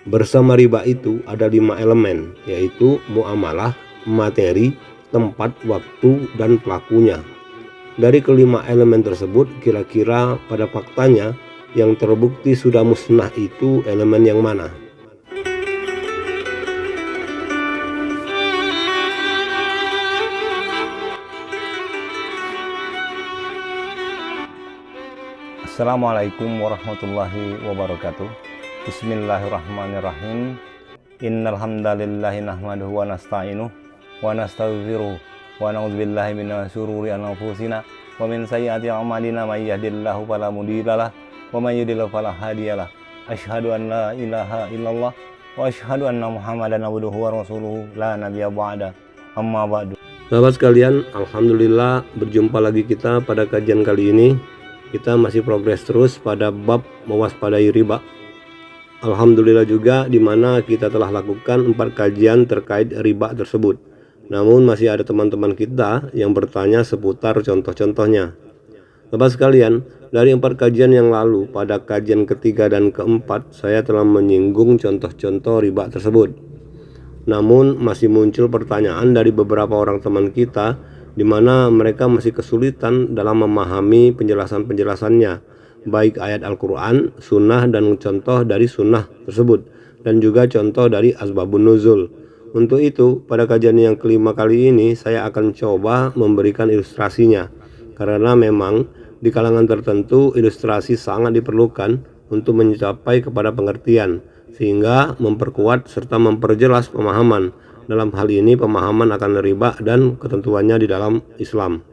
Bersama riba itu ada 5 elemen, yaitu muamalah, materi, tempat, waktu, dan pelakunya. Dari kelima elemen tersebut, kira-kira pada faktanya yang terbukti sudah musnah itu elemen yang mana? Assalamualaikum warahmatullahi wabarakatuh. Bismillahirrahmanirrahim. Innal hamdalillahi nahmaduhu wa nasta'inuhu wa nastaghfiruh wa na'udzubillahi min syururi anfusina wa min sayyiati a'malina may yahdihillahu fala mudhillalah wa may yudhlil fala hadiyalah. Asyhadu an la ilaha illallah wa asyhadu anna Muhammadan abduhu wa rasuluhu la nabiyya ba'da. Amma ba'du. Sahabat sekalian, alhamdulillah berjumpa lagi kita pada kajian kali ini. Kita masih progres terus pada bab mewaspadai riba. Alhamdulillah juga di mana kita telah lakukan 4 kajian terkait riba tersebut. Namun masih ada teman-teman kita yang bertanya seputar contoh-contohnya. Sahabat sekalian, dari 4 kajian yang lalu, pada kajian ketiga dan keempat, saya telah menyinggung contoh-contoh riba tersebut. Namun masih muncul pertanyaan dari beberapa orang teman kita, di mana mereka masih kesulitan dalam memahami penjelasan-penjelasannya, baik ayat Al-Quran, sunnah, dan contoh dari sunnah tersebut, dan juga contoh dari asbabun nuzul. Untuk itu, pada kajian yang kelima kali ini, saya akan coba memberikan ilustrasinya, karena memang di kalangan tertentu ilustrasi sangat diperlukan untuk mencapai kepada pengertian, sehingga memperkuat serta memperjelas pemahaman. Dalam hal ini pemahaman akan riba dan ketentuannya di dalam Islam.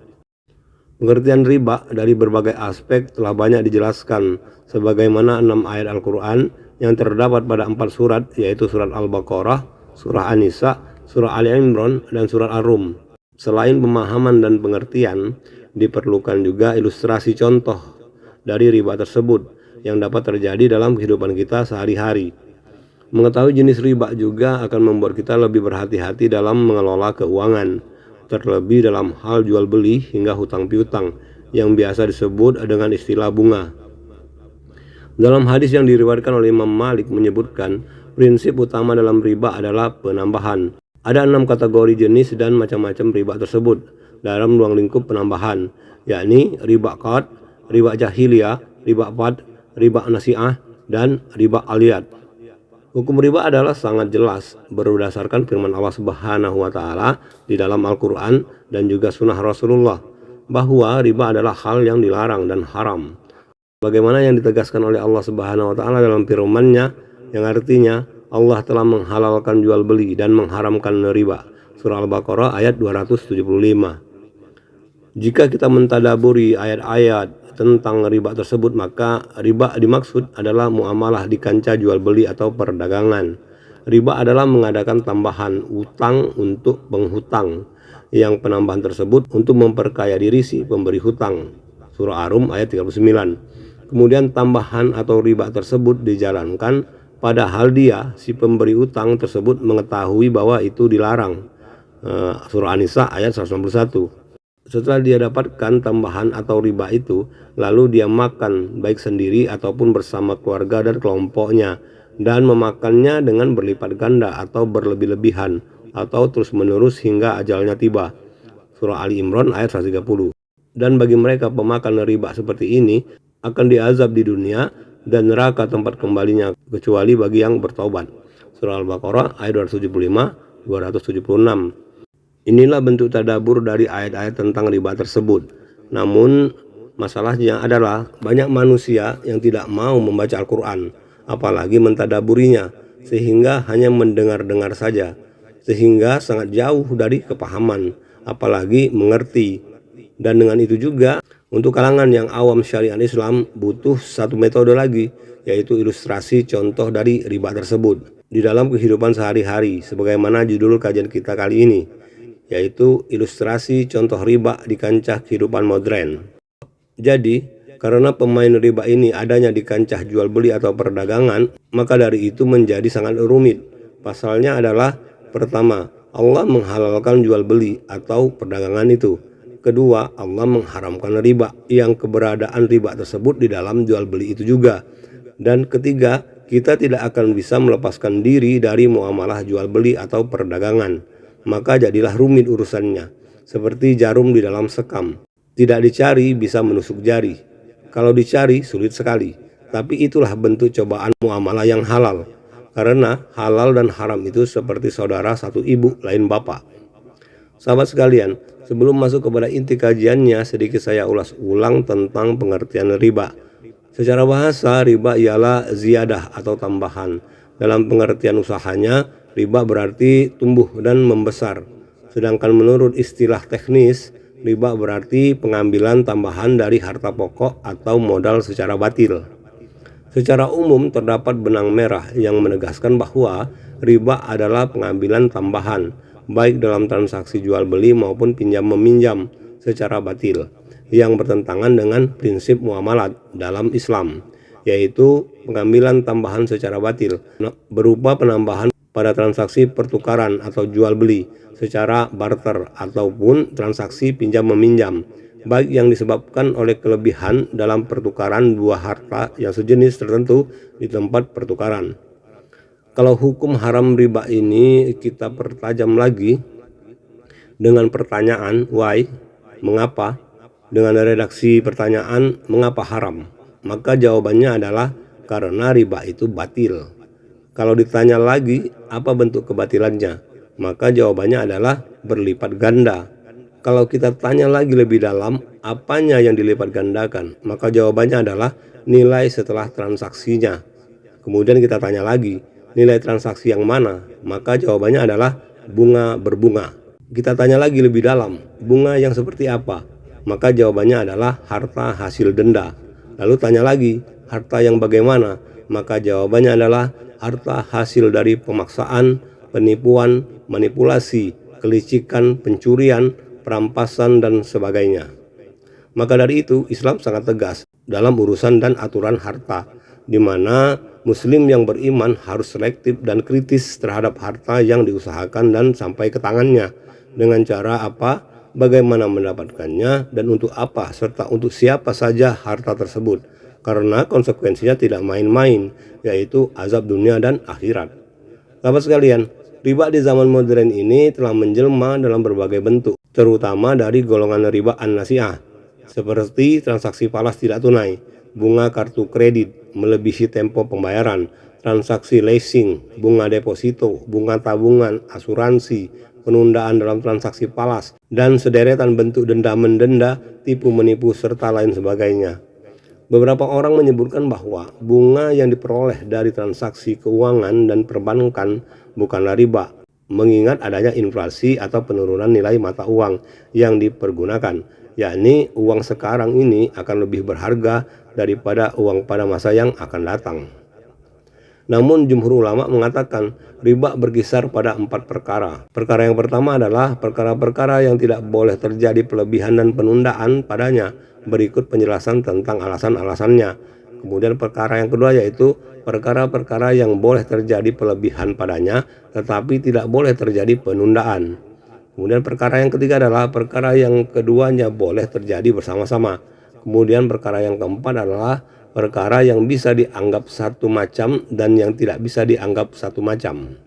Pengertian riba dari berbagai aspek telah banyak dijelaskan sebagaimana 6 ayat Al-Quran yang terdapat pada 4 surat, yaitu surat Al-Baqarah, surah An-Nisa, surah Ali Imran, dan surat Ar-Rum. Selain pemahaman dan pengertian, diperlukan juga ilustrasi contoh dari riba tersebut yang dapat terjadi dalam kehidupan kita sehari-hari. Mengetahui jenis riba juga akan membuat kita lebih berhati-hati dalam mengelola keuangan, terlebih dalam hal jual beli hingga hutang piutang yang biasa disebut dengan istilah bunga. Dalam hadis yang diriwayatkan oleh Imam Malik menyebutkan, prinsip utama dalam riba adalah penambahan. Ada 6 kategori jenis dan macam-macam riba tersebut dalam ruang lingkup penambahan, yakni riba qard, riba jahiliyah, riba fad, riba nasi'ah, dan riba aliyat. Hukum riba adalah sangat jelas berdasarkan firman Allah Subhanahu wa taala di dalam Al-Qur'an dan juga sunnah Rasulullah, bahwa riba adalah hal yang dilarang dan haram. Bagaimana yang ditegaskan oleh Allah Subhanahu wa taala dalam firman-Nya yang artinya Allah telah menghalalkan jual beli dan mengharamkan riba. Surah Al-Baqarah ayat 275. Jika kita mentadaburi ayat-ayat tentang riba tersebut, maka riba dimaksud adalah muamalah di kancah jual beli atau perdagangan. Riba adalah mengadakan tambahan utang untuk penghutang, yang penambahan tersebut untuk memperkaya diri si pemberi hutang. Surah Ar-Rum ayat 39. Kemudian tambahan atau riba tersebut dijalankan padahal dia si pemberi hutang tersebut mengetahui bahwa itu dilarang. Surah An-Nisa ayat 191. Setelah dia dapatkan tambahan atau riba itu, lalu dia makan baik sendiri ataupun bersama keluarga dan kelompoknya, dan memakannya dengan berlipat ganda atau berlebih-lebihan atau terus-menerus hingga ajalnya tiba. Surah Ali Imran ayat 130. Dan bagi mereka pemakan riba seperti ini akan diazab di dunia dan neraka tempat kembalinya, kecuali bagi yang bertobat. Surah Al-Baqarah ayat 275, 276. Inilah bentuk tadabbur dari ayat-ayat tentang riba tersebut. Namun masalahnya adalah banyak manusia yang tidak mau membaca Al-Quran, apalagi mentadaburinya, sehingga hanya mendengar-dengar saja, sehingga sangat jauh dari kepahaman, apalagi mengerti. Dan dengan itu juga untuk kalangan yang awam syariat Islam butuh satu metode lagi, yaitu ilustrasi contoh dari riba tersebut di dalam kehidupan sehari-hari, sebagaimana judul kajian kita kali ini, yaitu ilustrasi contoh riba di kancah kehidupan modern. Jadi, karena pemain riba ini adanya di kancah jual beli atau perdagangan, maka dari itu menjadi sangat rumit. Pasalnya adalah, pertama, Allah menghalalkan jual beli atau perdagangan itu. Kedua, Allah mengharamkan riba, yang keberadaan riba tersebut di dalam jual beli itu juga. Dan ketiga, kita tidak akan bisa melepaskan diri dari muamalah jual beli atau perdagangan. Maka jadilah rumit urusannya, seperti jarum di dalam sekam. Tidak dicari bisa menusuk jari. Kalau dicari sulit sekali. Tapi itulah bentuk cobaan muamalah yang halal. Karena halal dan haram itu seperti saudara satu ibu lain bapak. Sahabat sekalian, sebelum masuk kepada inti kajiannya, sedikit saya ulas ulang tentang pengertian riba. Secara bahasa, riba ialah ziyadah atau tambahan. Dalam pengertian usahanya, riba berarti tumbuh dan membesar. Sedangkan menurut istilah teknis, riba berarti pengambilan tambahan dari harta pokok atau modal secara batil. Secara umum terdapat benang merah yang menegaskan bahwa riba adalah pengambilan tambahan, baik dalam transaksi jual beli maupun pinjam meminjam secara batil, yang bertentangan dengan prinsip muamalat dalam Islam, yaitu pengambilan tambahan secara batil berupa penambahan pada transaksi pertukaran atau jual beli secara barter ataupun transaksi pinjam meminjam, baik yang disebabkan oleh kelebihan dalam pertukaran dua harta yang sejenis tertentu di tempat pertukaran. Kalau hukum haram riba ini kita pertajam lagi dengan pertanyaan why, mengapa, dengan redaksi pertanyaan mengapa haram, maka jawabannya adalah karena riba itu batil. Kalau ditanya lagi apa bentuk kebatilannya, maka jawabannya adalah berlipat ganda. Kalau kita tanya lagi lebih dalam apanya yang dilipat gandakan, maka jawabannya adalah nilai setelah transaksinya. Kemudian kita tanya lagi, nilai transaksi yang mana? Maka jawabannya adalah bunga berbunga. Kita tanya lagi lebih dalam, bunga yang seperti apa? Maka jawabannya adalah harta hasil denda. Lalu tanya lagi, harta yang bagaimana? Maka jawabannya adalah harta hasil dari pemaksaan, penipuan, manipulasi, kelicikan, pencurian, perampasan, dan sebagainya. Maka dari itu Islam sangat tegas dalam urusan dan aturan harta, di mana Muslim yang beriman harus selektif dan kritis terhadap harta yang diusahakan dan sampai ke tangannya. Dengan cara apa, bagaimana mendapatkannya, dan untuk apa, serta untuk siapa saja harta tersebut. Karena konsekuensinya tidak main-main, yaitu azab dunia dan akhirat. Sahabat sekalian, riba di zaman modern ini telah menjelma dalam berbagai bentuk, terutama dari golongan riba an-nasi'ah, seperti transaksi falas tidak tunai, bunga kartu kredit melebihi tempo pembayaran, transaksi leasing, bunga deposito, bunga tabungan, asuransi, penundaan dalam transaksi falas, dan sederetan bentuk denda-mendenda, tipu menipu, serta lain sebagainya. Beberapa orang menyebutkan bahwa bunga yang diperoleh dari transaksi keuangan dan perbankan bukanlah riba, mengingat adanya inflasi atau penurunan nilai mata uang yang dipergunakan, yakni uang sekarang ini akan lebih berharga daripada uang pada masa yang akan datang. Namun jumhur ulama mengatakan riba berkisar pada 4 perkara. Perkara yang pertama adalah perkara-perkara yang tidak boleh terjadi pelebihan dan penundaan padanya. Berikut penjelasan tentang alasan-alasannya. Kemudian perkara yang kedua yaitu perkara-perkara yang boleh terjadi pelebihan padanya tetapi tidak boleh terjadi penundaan. Kemudian perkara yang ketiga adalah perkara yang keduanya boleh terjadi bersama-sama. Kemudian perkara yang keempat adalah perkara yang bisa dianggap satu macam dan yang tidak bisa dianggap satu macam.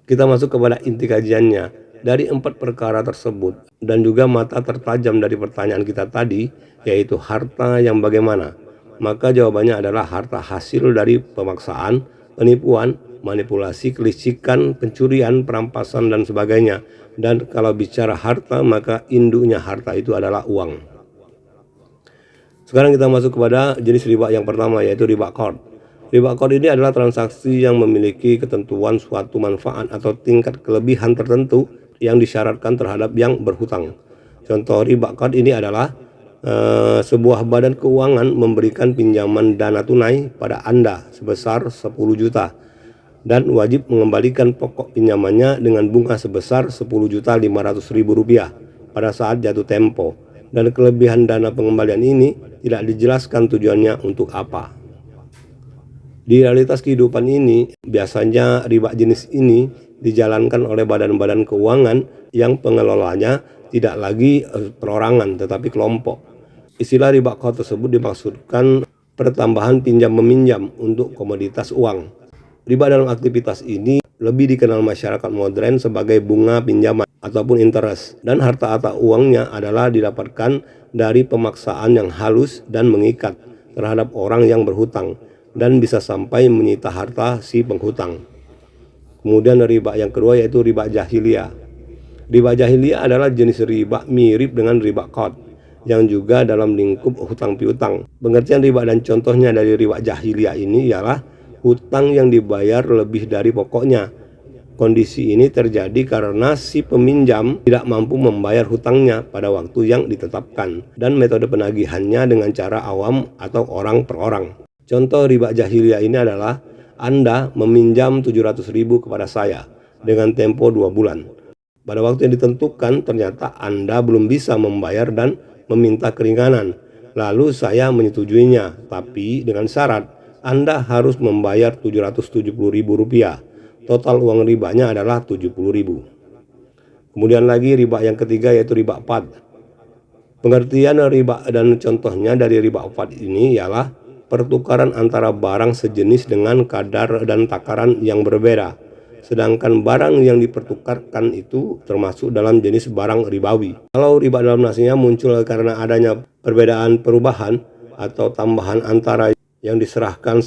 Kita masuk kepada inti kajiannya. Dari 4 perkara tersebut dan juga mata tertajam dari pertanyaan kita tadi, yaitu harta yang bagaimana, maka jawabannya adalah harta hasil dari pemaksaan, penipuan, manipulasi, kelicikan, pencurian, perampasan, dan sebagainya. Dan kalau bicara harta, maka induknya harta itu adalah uang. Sekarang kita masuk kepada jenis riba yang pertama, yaitu riba qard. Riba qard ini adalah transaksi yang memiliki ketentuan suatu manfaat atau tingkat kelebihan tertentu yang disyaratkan terhadap yang berhutang. Contoh riba qard ini adalah sebuah badan keuangan memberikan pinjaman dana tunai pada Anda sebesar 10 juta dan wajib mengembalikan pokok pinjamannya dengan bunga sebesar 10.500.000 rupiah pada saat jatuh tempo. Dan kelebihan dana pengembalian ini tidak dijelaskan tujuannya untuk apa. Di realitas kehidupan ini, biasanya riba jenis ini dijalankan oleh badan-badan keuangan yang pengelolanya tidak lagi perorangan tetapi kelompok. Istilah riba qard tersebut dimaksudkan pertambahan pinjam meminjam untuk komoditas uang. Riba dalam aktivitas ini lebih dikenal masyarakat modern sebagai bunga pinjaman ataupun interest, dan harta uangnya adalah didapatkan dari pemaksaan yang halus dan mengikat terhadap orang yang berhutang dan bisa sampai menyita harta si penghutang. Kemudian riba yang kedua yaitu riba jahiliyah. Riba jahiliyah adalah jenis riba mirip dengan riba qard yang juga dalam lingkup hutang piutang. Pengertian riba dan contohnya dari riba jahiliyah ini ialah hutang yang dibayar lebih dari pokoknya. Kondisi ini terjadi karena si peminjam tidak mampu membayar hutangnya pada waktu yang ditetapkan dan metode penagihannya dengan cara awam atau orang per orang. Contoh riba jahiliyah ini adalah Anda meminjam 700.000 kepada saya dengan tempo 2 bulan. Pada waktu yang ditentukan ternyata Anda belum bisa membayar dan meminta keringanan. Lalu saya menyetujuinya, tapi dengan syarat Anda harus membayar Rp770.000. Total uang ribanya adalah 70.000. Kemudian lagi riba yang ketiga yaitu riba qard. Pengertian riba dan contohnya dari riba qard ini ialah pertukaran antara barang sejenis dengan kadar dan takaran yang berbeda. Sedangkan barang yang dipertukarkan itu termasuk dalam jenis barang ribawi. Kalau riba dalam nasinya muncul karena adanya perbedaan perubahan atau tambahan antara yang diserahkan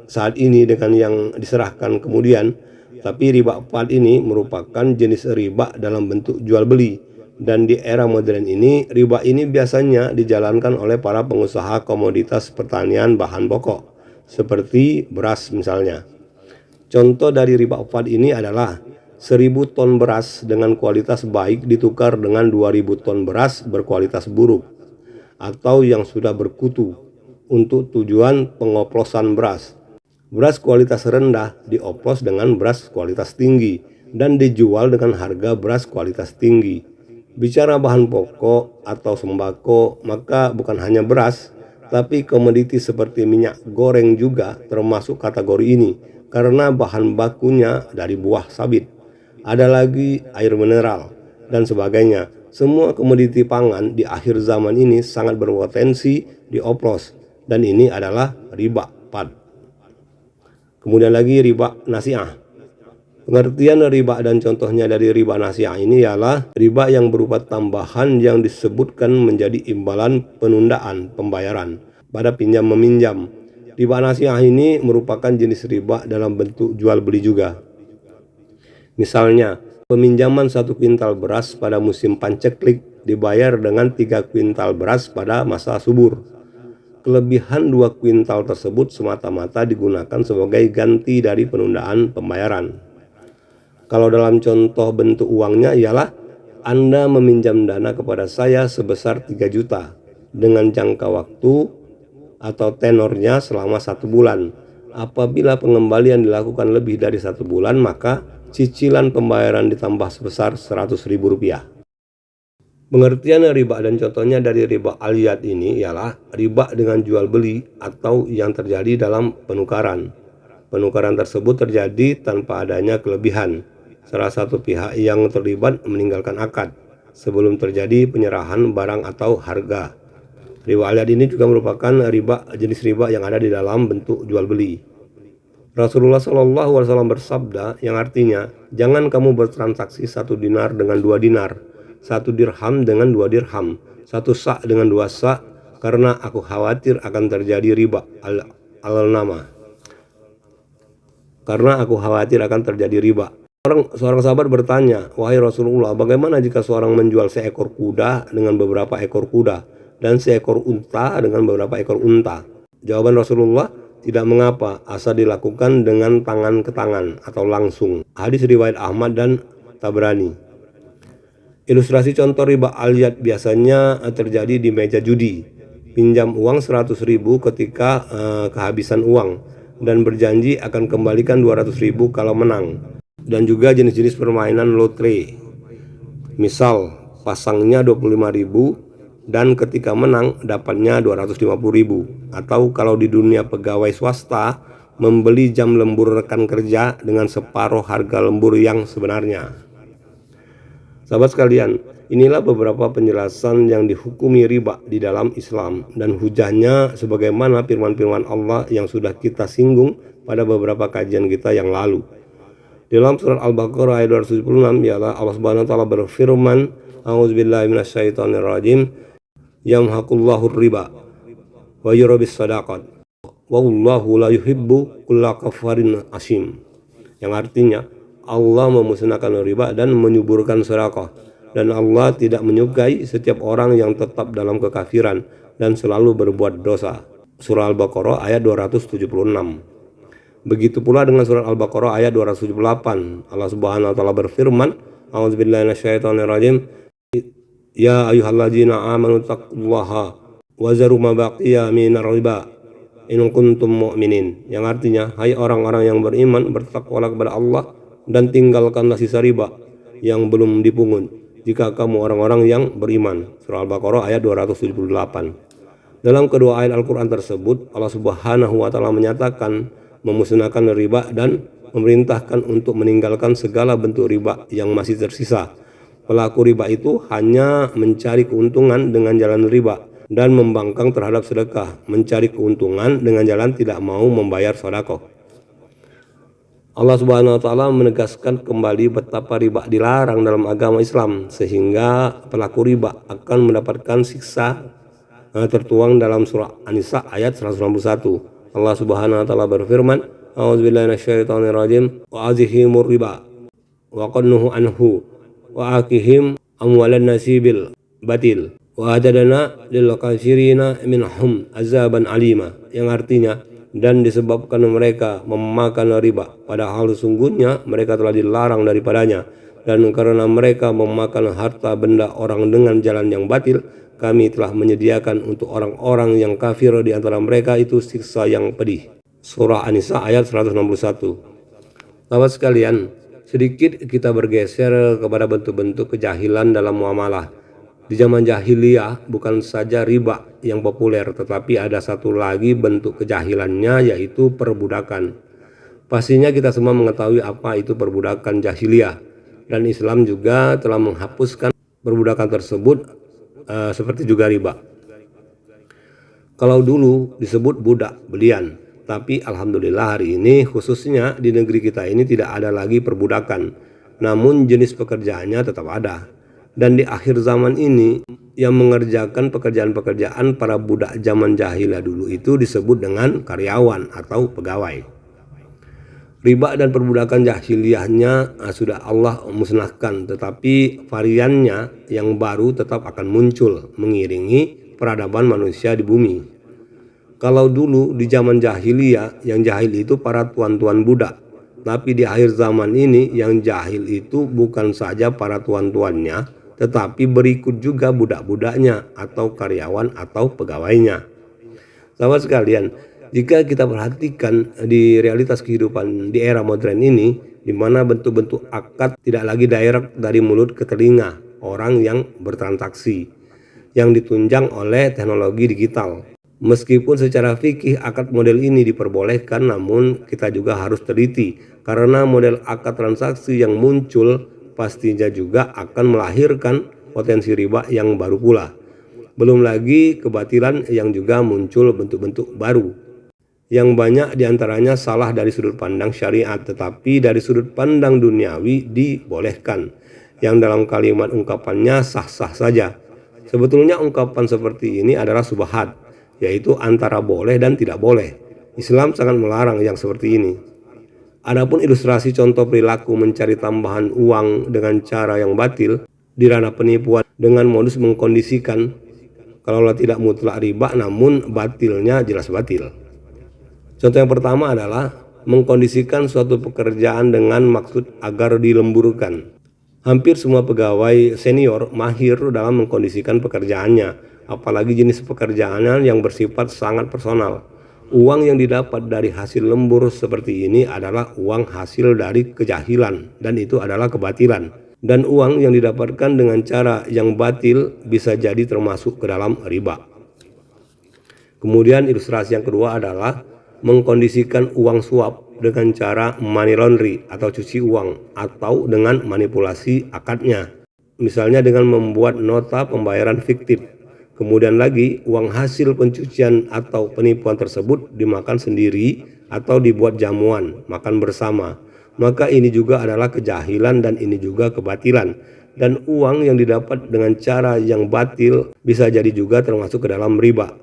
saat ini dengan yang diserahkan kemudian, tapi riba qard ini merupakan jenis riba dalam bentuk jual beli, dan di era modern ini riba ini biasanya dijalankan oleh para pengusaha komoditas pertanian bahan pokok seperti beras misalnya. Contoh dari riba qard ini adalah 1.000 ton beras dengan kualitas baik ditukar dengan 2.000 ton beras berkualitas buruk atau yang sudah berkutu untuk tujuan pengoplosan beras. Beras kualitas rendah dioplos dengan beras kualitas tinggi dan dijual dengan harga beras kualitas tinggi. Bicara bahan pokok atau sembako, maka bukan hanya beras, tapi komoditi seperti minyak goreng juga termasuk kategori ini karena bahan bakunya dari buah sawit. Ada lagi air mineral dan sebagainya. Semua komoditi pangan di akhir zaman ini sangat berpotensi dioplos, dan ini adalah riba qard. Kemudian lagi riba nasi'ah. Pengertian riba dan contohnya dari riba nasi'ah ini ialah riba yang berupa tambahan yang disebutkan menjadi imbalan penundaan pembayaran pada pinjam meminjam. Riba nasi'ah ini merupakan jenis riba dalam bentuk jual beli juga. Misalnya, peminjaman 1 kuintal beras pada musim panceklik dibayar dengan 3 kuintal beras pada masa subur. Kelebihan 2 kuintal tersebut semata-mata digunakan sebagai ganti dari penundaan pembayaran. Kalau dalam contoh bentuk uangnya ialah Anda meminjam dana kepada saya sebesar 3 juta dengan jangka waktu atau tenornya selama 1 bulan. Apabila pengembalian dilakukan lebih dari 1 bulan, maka cicilan pembayaran ditambah sebesar Rp100.000. Pengertian riba dan contohnya dari riba aliyat ini ialah riba dengan jual beli atau yang terjadi dalam penukaran. Penukaran tersebut terjadi tanpa adanya kelebihan. Salah satu pihak yang terlibat meninggalkan akad sebelum terjadi penyerahan barang atau harga. Riba aliyat ini juga merupakan jenis riba yang ada di dalam bentuk jual beli. Rasulullah SAW bersabda yang artinya, jangan kamu bertransaksi 1 dinar dengan 2 dinar, 1 dirham dengan 2 dirham, 1 sa' dengan 2 sa', karena aku khawatir akan terjadi riba al-nama. Karena aku khawatir akan terjadi riba. Seorang sahabat bertanya, wahai Rasulullah, bagaimana jika seorang menjual seekor kuda dengan beberapa ekor kuda dan seekor unta dengan beberapa ekor unta? Jawaban Rasulullah, tidak mengapa, asal dilakukan dengan tangan ke tangan atau langsung. Hadis riwayat Ahmad dan Tabrani. Ilustrasi contoh riba aliyat biasanya terjadi di meja judi. Pinjam uang 100.000 ketika kehabisan uang dan berjanji akan kembalikan 200.000 kalau menang. Dan juga jenis-jenis permainan lotre. Misal pasangnya 25.000 dan ketika menang dapatnya 250.000. Atau kalau di dunia pegawai swasta, membeli jam lembur rekan kerja dengan separuh harga lembur yang sebenarnya. Sahabat sekalian, inilah beberapa penjelasan yang dihukumi riba di dalam Islam dan hujahnya sebagaimana firman-firman Allah yang sudah kita singgung pada beberapa kajian kita yang lalu. Dalam surat Al-Baqarah ayat 276 ialah Allah Subhanahu wa taala berfirman, "A'udzubillahi minasyaitonirrajim, yamhaqullahu riba wa yurbis shadaqat. Wallahu la yuhibbu kulla kafarin asim." Yang artinya Allah memusnahkan riba dan menyuburkan sedekah, dan Allah tidak menyukai setiap orang yang tetap dalam kekafiran dan selalu berbuat dosa. Surah Al-Baqarah ayat 276. Begitu pula dengan surat Al-Baqarah ayat 278. Allah Subhanahu wa taala berfirman, "A'udzubillahi minasyaitonirrajim. Ya ayyuhalladzina amanu taqullaha wa zaru ma baqiya minar riba in kuntum mu'minin." Yang artinya, hai orang-orang yang beriman, bertakwalah kepada Allah dan tinggalkanlah sisa riba yang belum dipungut jika kamu orang-orang yang beriman. Surah Al-Baqarah ayat 278. Dalam kedua ayat Al-Quran tersebut, Allah Subhanahu wa taala menyatakan memusnahkan riba dan memerintahkan untuk meninggalkan segala bentuk riba yang masih tersisa. Pelaku riba itu hanya mencari keuntungan dengan jalan riba dan membangkang terhadap sedekah, mencari keuntungan dengan jalan tidak mau membayar sedekah. Allah Subhanahu wa taala menegaskan kembali betapa riba dilarang dalam agama Islam, sehingga pelaku riba akan mendapatkan siksa tertuang dalam surah An-Nisa ayat 191. Allah Subhanahu wa taala berfirman, "A'udzubillahi minasyaitonirrajim wa azihimur riba wa qannuhu anhu wa akihim amwalan nasibil batil wa adadana lil kafirina minhum azaban alima." Yang artinya, dan disebabkan mereka memakan riba, padahal sesungguhnya mereka telah dilarang daripadanya, dan karena mereka memakan harta benda orang dengan jalan yang batil, kami telah menyediakan untuk orang-orang yang kafir di antara mereka itu siksa yang pedih. Surah An-Nisa ayat 161. Sahabat sekalian, sedikit kita bergeser kepada bentuk-bentuk kejahilan dalam muamalah. Di zaman jahiliyah bukan saja riba yang populer, tetapi ada satu lagi bentuk kejahilannya, yaitu perbudakan. Pastinya kita semua mengetahui apa itu perbudakan jahiliyah, dan Islam juga telah menghapuskan perbudakan tersebut, seperti juga riba. Kalau dulu disebut budak belian, tapi alhamdulillah hari ini khususnya di negeri kita ini tidak ada lagi perbudakan, namun jenis pekerjaannya tetap ada. Dan di akhir zaman ini yang mengerjakan pekerjaan-pekerjaan para budak zaman jahiliyah dulu itu disebut dengan karyawan atau pegawai. Riba dan perbudakan jahiliyahnya sudah Allah musnahkan, tetapi variannya yang baru tetap akan muncul mengiringi peradaban manusia di bumi. Kalau dulu di zaman jahiliyah yang jahil itu para tuan-tuan budak, tapi di akhir zaman ini yang jahil itu bukan saja para tuan-tuannya, tetapi berikut juga budak-budaknya atau karyawan atau pegawainya. Sahabat sekalian, jika kita perhatikan di realitas kehidupan di era modern ini, di mana bentuk-bentuk akad tidak lagi direct dari mulut ke telinga orang yang bertransaksi, yang ditunjang oleh teknologi digital. Meskipun secara fikih akad model ini diperbolehkan, namun kita juga harus teliti, karena model akad transaksi yang muncul pastinya juga akan melahirkan potensi riba yang baru pula. Belum lagi kebatilan yang juga muncul bentuk-bentuk baru, yang banyak diantaranya salah dari sudut pandang syariat, tetapi dari sudut pandang duniawi dibolehkan, yang dalam kalimat ungkapannya sah-sah saja. Sebetulnya ungkapan seperti ini adalah subhat, yaitu antara boleh dan tidak boleh. Islam sangat melarang yang seperti ini. Adapun ilustrasi contoh perilaku mencari tambahan uang dengan cara yang batil di ranah penipuan dengan modus mengkondisikan, kalaulah tidak mutlak riba namun batilnya jelas batil. Contoh yang pertama adalah mengkondisikan suatu pekerjaan dengan maksud agar dilemburkan. Hampir semua pegawai senior mahir dalam mengkondisikan pekerjaannya, apalagi jenis pekerjaan yang bersifat sangat personal. Uang yang didapat dari hasil lembur seperti ini adalah uang hasil dari kejahilan, dan itu adalah kebatilan. Dan uang yang didapatkan dengan cara yang batil bisa jadi termasuk ke dalam riba. Kemudian ilustrasi yang kedua adalah mengkondisikan uang suap dengan cara money laundry atau cuci uang, atau dengan manipulasi akadnya. misalnya dengan membuat nota pembayaran fiktif. Kemudian lagi, uang hasil pencucian atau penipuan tersebut dimakan sendiri atau dibuat jamuan, makan bersama. Maka ini juga adalah kejahilan dan ini juga kebatilan. Dan uang yang didapat dengan cara yang batil bisa jadi juga termasuk ke dalam riba.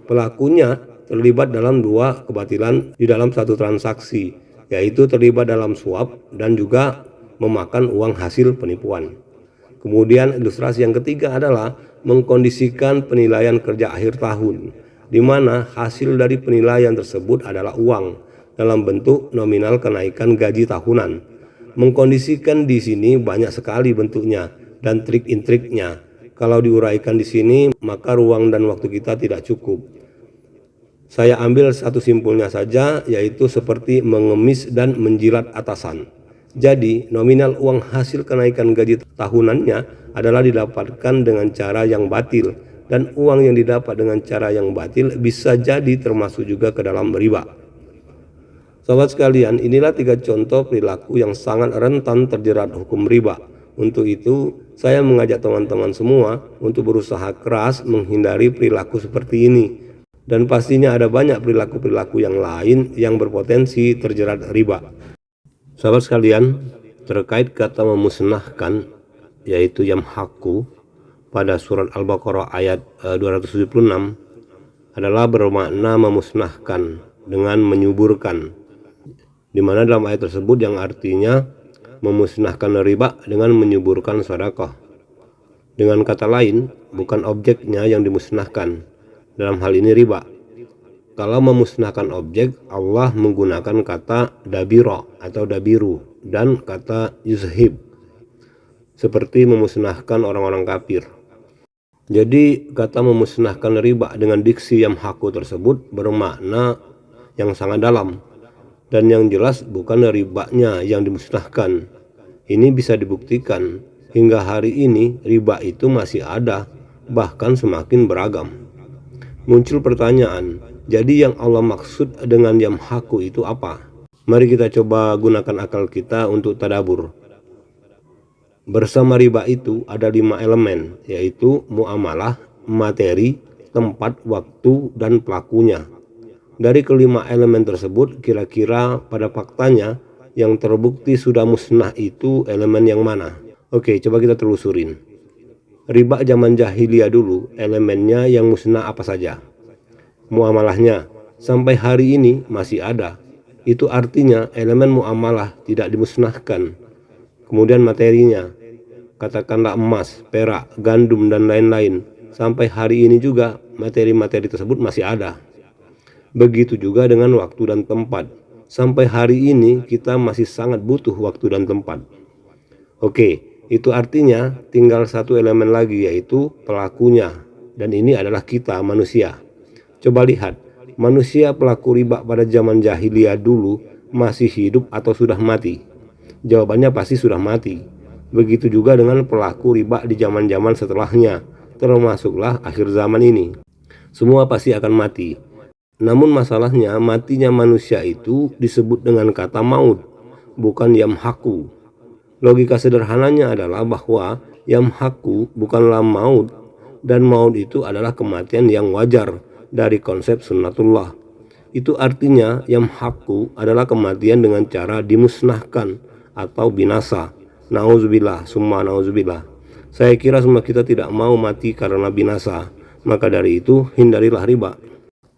Pelakunya terlibat dalam dua kebatilan di dalam satu transaksi, yaitu terlibat dalam suap dan juga memakan uang hasil penipuan. Kemudian ilustrasi yang ketiga adalah mengkondisikan penilaian kerja akhir tahun, di mana hasil dari penilaian tersebut adalah uang dalam bentuk nominal kenaikan gaji tahunan. Mengkondisikan di sini banyak sekali bentuknya dan trik-intriknya. Kalau diuraikan di sini, maka ruang dan waktu kita tidak cukup. Saya ambil satu simpulnya saja, yaitu seperti mengemis dan menjilat atasan. Jadi, nominal uang hasil kenaikan gaji tahunannya adalah didapatkan dengan cara yang batil, dan uang yang didapat dengan cara yang batil bisa jadi termasuk juga ke dalam riba. Sahabat sekalian, inilah 3 contoh perilaku yang sangat rentan terjerat hukum riba. Untuk itu, saya mengajak teman-teman semua untuk berusaha keras menghindari perilaku seperti ini. Dan pastinya ada banyak perilaku-perilaku yang lain yang berpotensi terjerat riba. Sahabat sekalian, terkait kata memusnahkan, yaitu yamhaku, pada surat Al-Baqarah ayat 276 adalah bermakna memusnahkan dengan menyuburkan, di mana dalam ayat tersebut yang artinya memusnahkan riba dengan menyuburkan sedekah. Dengan kata lain, bukan objeknya yang dimusnahkan, dalam hal ini riba. Kalau memusnahkan objek, Allah menggunakan kata dabira atau dabiru dan kata yuzhib, seperti memusnahkan orang-orang kafir. Jadi kata memusnahkan riba dengan diksi yamhaku tersebut bermakna yang sangat dalam. Dan yang jelas bukan ribanya yang dimusnahkan. Ini bisa dibuktikan hingga hari ini riba itu masih ada, bahkan semakin beragam. Muncul pertanyaan, jadi yang Allah maksud dengan yamhaku itu apa? Mari kita coba gunakan akal kita untuk tadabur. Bersama riba itu ada 5 elemen, yaitu muamalah, materi, tempat, waktu, dan pelakunya. Dari kelima elemen tersebut, kira-kira pada faktanya yang terbukti sudah musnah itu elemen yang mana? Oke, coba kita telusurin. Riba zaman jahiliyah dulu, elemennya yang musnah apa saja? Muamalahnya, sampai hari ini masih ada. Itu artinya elemen muamalah tidak dimusnahkan. Kemudian materinya, katakanlah emas, perak, gandum, dan lain-lain. Sampai hari ini juga materi-materi tersebut masih ada. Begitu juga dengan waktu dan tempat. Sampai hari ini kita masih sangat butuh waktu dan tempat. Oke, itu artinya tinggal satu elemen lagi, yaitu pelakunya. Dan ini adalah kita, manusia. Coba lihat, manusia pelaku riba pada zaman jahiliyah dulu masih hidup atau sudah mati? Jawabannya pasti sudah mati. Begitu juga dengan pelaku riba di zaman-zaman setelahnya, termasuklah akhir zaman ini. Semua pasti akan mati. Namun masalahnya, matinya manusia itu disebut dengan kata maut, bukan yamhaku. Logika sederhananya adalah bahwa yamhaku bukanlah maut, dan maut itu adalah kematian yang wajar dari konsep sunnatullah. Itu artinya yamhaku adalah kematian dengan cara dimusnahkan atau binasa. Nauzubillah, summa nauzubillah. Saya kira semua kita tidak mau mati karena binasa. Maka dari itu, hindarilah riba.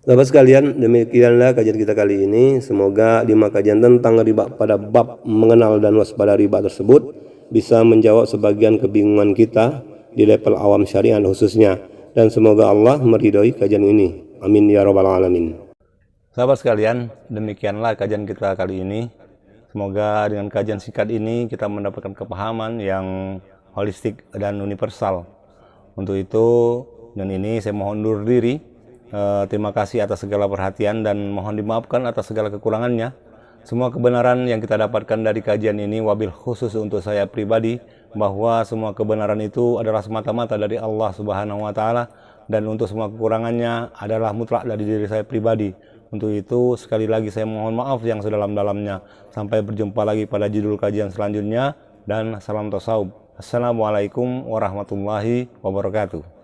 Sahabat sekalian, demikianlah kajian kita kali ini. Semoga 5 kajian tentang riba pada bab mengenal dan waspada riba tersebut bisa menjawab sebagian kebingungan kita di level awam syariah khususnya. Dan semoga Allah meridhoi kajian ini. Amin ya rabbal alamin. Sahabat sekalian, demikianlah kajian kita kali ini. Semoga dengan kajian singkat ini kita mendapatkan kepahaman yang holistik dan universal. Untuk itu, dan ini saya mohon undur diri. Terima kasih atas segala perhatian dan mohon dimaafkan atas segala kekurangannya. Semua kebenaran yang kita dapatkan dari kajian ini, wabil khusus untuk saya pribadi, bahwa semua kebenaran itu adalah semata-mata dari Allah Subhanahu wa Ta'ala, dan untuk semua kekurangannya adalah mutlak dari diri saya pribadi. Untuk itu, sekali lagi saya mohon maaf yang sedalam-dalamnya. Sampai berjumpa lagi pada judul kajian selanjutnya, dan salam tasawuf. Assalamualaikum warahmatullahi wabarakatuh.